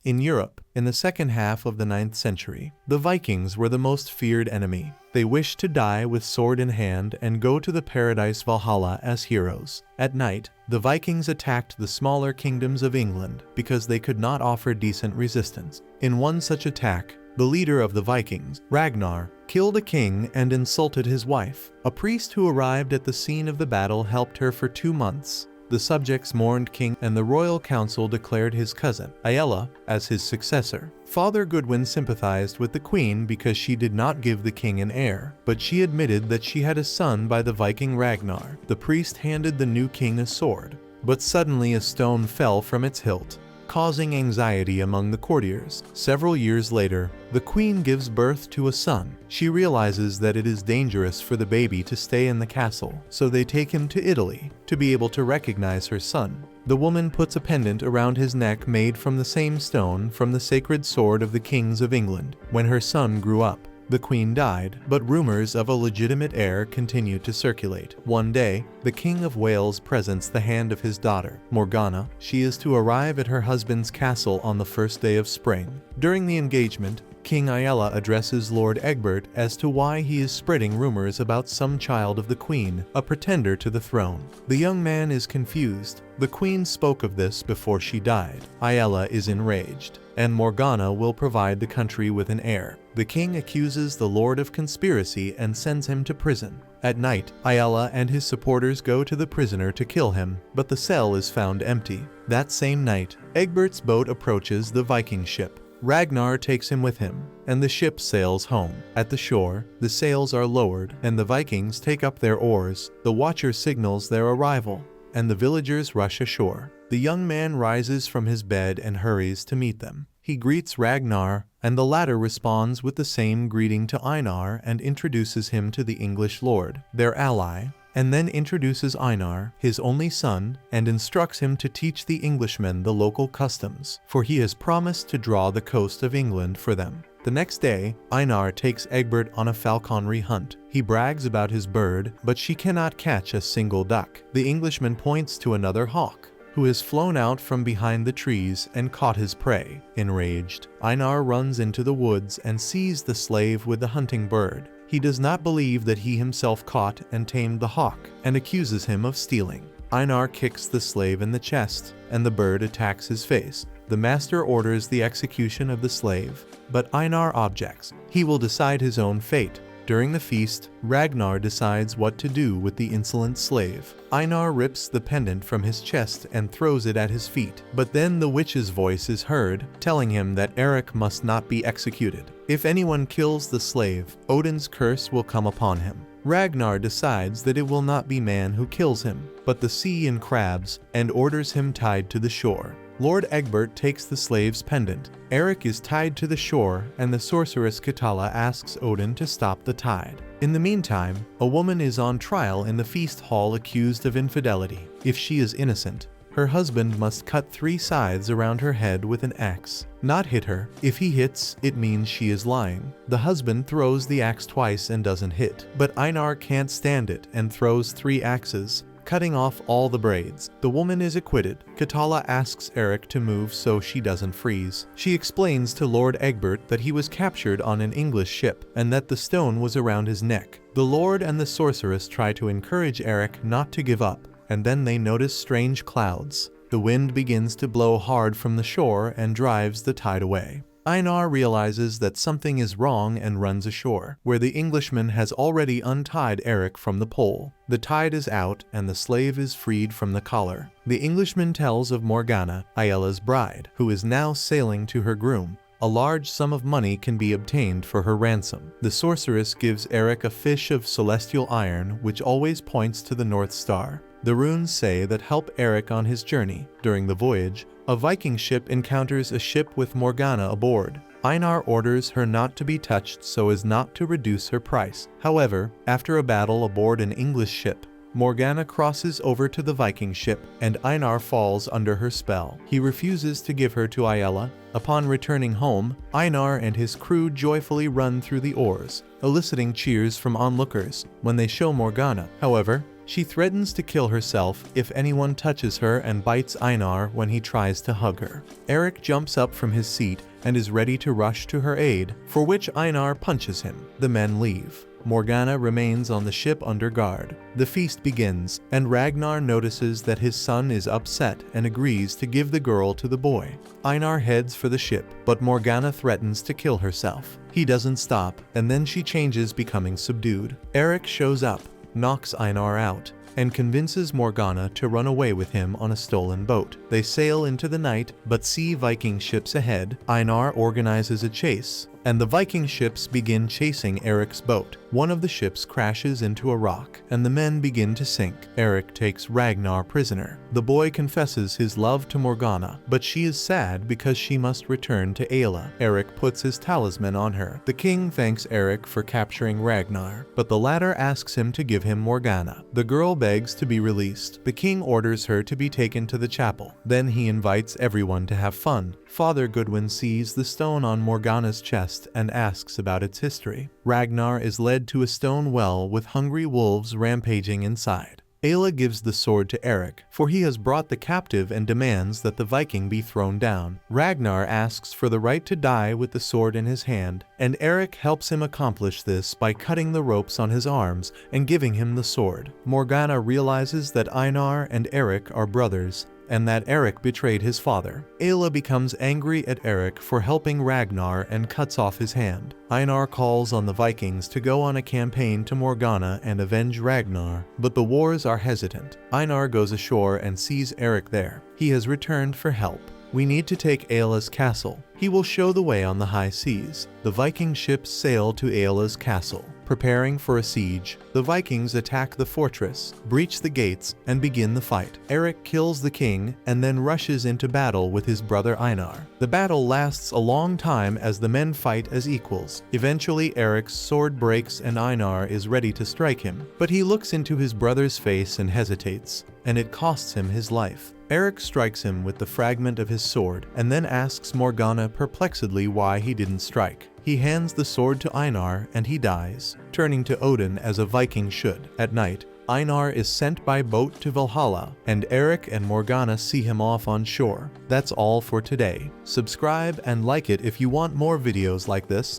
In Europe, in the second half of the 9th century, the Vikings were the most feared enemy. They wished to die with sword in hand and go to the paradise Valhalla as heroes. At night, the Vikings attacked the smaller kingdoms of England because they could not offer decent resistance. In one such attack, the leader of the Vikings, Ragnar, killed a king and insulted his wife. A priest who arrived at the scene of the battle helped her for 2 months. The subjects mourned king, and the royal council declared his cousin, Aella, as his successor. Father Goodwin sympathized with the queen because she did not give the king an heir, but she admitted that she had a son by the Viking Ragnar. The priest handed the new king a sword, but suddenly a stone fell from its hilt, causing anxiety among the courtiers. Several years later, the queen gives birth to a son. She realizes that it is dangerous for the baby to stay in the castle, so they take him to Italy to be able to recognize her son. The woman puts a pendant around his neck made from the same stone from the sacred sword of the kings of England. When her son grew up, the queen died, but rumors of a legitimate heir continued to circulate. One day, the King of Wales presents the hand of his daughter, Morgana. She is to arrive at her husband's castle on the first day of spring. During the engagement, King Aella addresses Lord Egbert as to why he is spreading rumors about some child of the queen, a pretender to the throne. The young man is confused. The queen spoke of this before she died. Aella is enraged, and Morgana will provide the country with an heir. The king accuses the lord of conspiracy and sends him to prison. At night, Aella and his supporters go to the prisoner to kill him, but the cell is found empty. That same night, Egbert's boat approaches the Viking ship. Ragnar takes him with him, and the ship sails home. At the shore, the sails are lowered, and the Vikings take up their oars. The watcher signals their arrival, and the villagers rush ashore. The young man rises from his bed and hurries to meet them. He greets Ragnar, and the latter responds with the same greeting to Einar and introduces him to the English lord, their ally, and then introduces Einar, his only son, and instructs him to teach the Englishmen the local customs, for he has promised to draw the coast of England for them. The next day, Einar takes Egbert on a falconry hunt. He brags about his bird, but she cannot catch a single duck. The Englishman points to another hawk, who has flown out from behind the trees and caught his prey. Enraged, Einar runs into the woods and sees the slave with the hunting bird. He does not believe that he himself caught and tamed the hawk, and accuses him of stealing. Einar kicks the slave in the chest, and the bird attacks his face. The master orders the execution of the slave, but Einar objects. He will decide his own fate. During the feast, Ragnar decides what to do with the insolent slave. Einar rips the pendant from his chest and throws it at his feet, but then the witch's voice is heard, telling him that Eric must not be executed. If anyone kills the slave, Odin's curse will come upon him. Ragnar decides that it will not be man who kills him, but the sea and crabs, and orders him tied to the shore. Lord Egbert takes the slave's pendant. Eric is tied to the shore, and the sorceress Katala asks Odin to stop the tide. In the meantime, a woman is on trial in the feast hall accused of infidelity. If she is innocent, her husband must cut 3 scythes around her head with an axe, not hit her. If he hits, it means she is lying. The husband throws the axe twice and doesn't hit, but Einar can't stand it and throws 3 axes, cutting off all the braids. The woman is acquitted. Katala asks Eric to move so she doesn't freeze. She explains to Lord Egbert that he was captured on an English ship and that the stone was around his neck. The Lord and the sorceress try to encourage Eric not to give up, and then they notice strange clouds. The wind begins to blow hard from the shore and drives the tide away. Einar realizes that something is wrong and runs ashore, where the Englishman has already untied Eric from the pole. The tide is out and the slave is freed from the collar. The Englishman tells of Morgana, Aella's bride, who is now sailing to her groom. A large sum of money can be obtained for her ransom. The sorceress gives Eric a fish of celestial iron, which always points to the North Star. The runes say that help Eric on his journey. During the voyage, a Viking ship encounters a ship with Morgana aboard. Einar orders her not to be touched so as not to reduce her price. However, after a battle aboard an English ship, Morgana crosses over to the Viking ship, and Einar falls under her spell. He refuses to give her to Aella. Upon returning home, Einar and his crew joyfully run through the oars, eliciting cheers from onlookers when they show Morgana. However, She threatens to kill herself if anyone touches her and bites Einar when he tries to hug her. Eric jumps up from his seat and is ready to rush to her aid, for which Einar punches him. The men leave. Morgana remains on the ship under guard. The feast begins, and Ragnar notices that his son is upset and agrees to give the girl to the boy. Einar heads for the ship, but Morgana threatens to kill herself. He doesn't stop, and then she changes, becoming subdued. Eric shows up, knocks Einar out, and convinces Morgana to run away with him on a stolen boat. They sail into the night, but see Viking ships ahead. Einar organizes a chase, and the Viking ships begin chasing Eric's boat. One of the ships crashes into a rock, and the men begin to sink. Eric takes Ragnar prisoner. The boy confesses his love to Morgana, but she is sad because she must return to Ayla. Eric puts his talisman on her. The king thanks Eric for capturing Ragnar, but the latter asks him to give him Morgana. The girl begs to be released. The king orders her to be taken to the chapel. Then he invites everyone to have fun. Father Goodwin sees the stone on Morgana's chest and asks about its history. Ragnar is led to a stone well with hungry wolves rampaging inside. Ayla gives the sword to Eric, for he has brought the captive and demands that the Viking be thrown down. Ragnar asks for the right to die with the sword in his hand, and Eric helps him accomplish this by cutting the ropes on his arms and giving him the sword. Morgana realizes that Einar and Eric are brothers, and that Eric betrayed his father. Ayla becomes angry at Eric for helping Ragnar and cuts off his hand. Einar calls on the Vikings to go on a campaign to Morgana and avenge Ragnar, but the wars are hesitant. Einar goes ashore and sees Eric there. He has returned for help. We need to take Ayla's castle. He will show the way on the high seas. The Viking ships sail to Ayla's castle. Preparing for a siege, the Vikings attack the fortress, breach the gates, and begin the fight. Eric kills the king and then rushes into battle with his brother Einar. The battle lasts a long time as the men fight as equals. Eventually, Eric's sword breaks and Einar is ready to strike him, but he looks into his brother's face and hesitates, and it costs him his life. Eric strikes him with the fragment of his sword and then asks Morgana perplexedly why he didn't strike. He hands the sword to Einar and he dies, turning to Odin as a Viking should. At night, Einar is sent by boat to Valhalla, and Eric and Morgana see him off on shore. That's all for today. Subscribe and like it if you want more videos like this.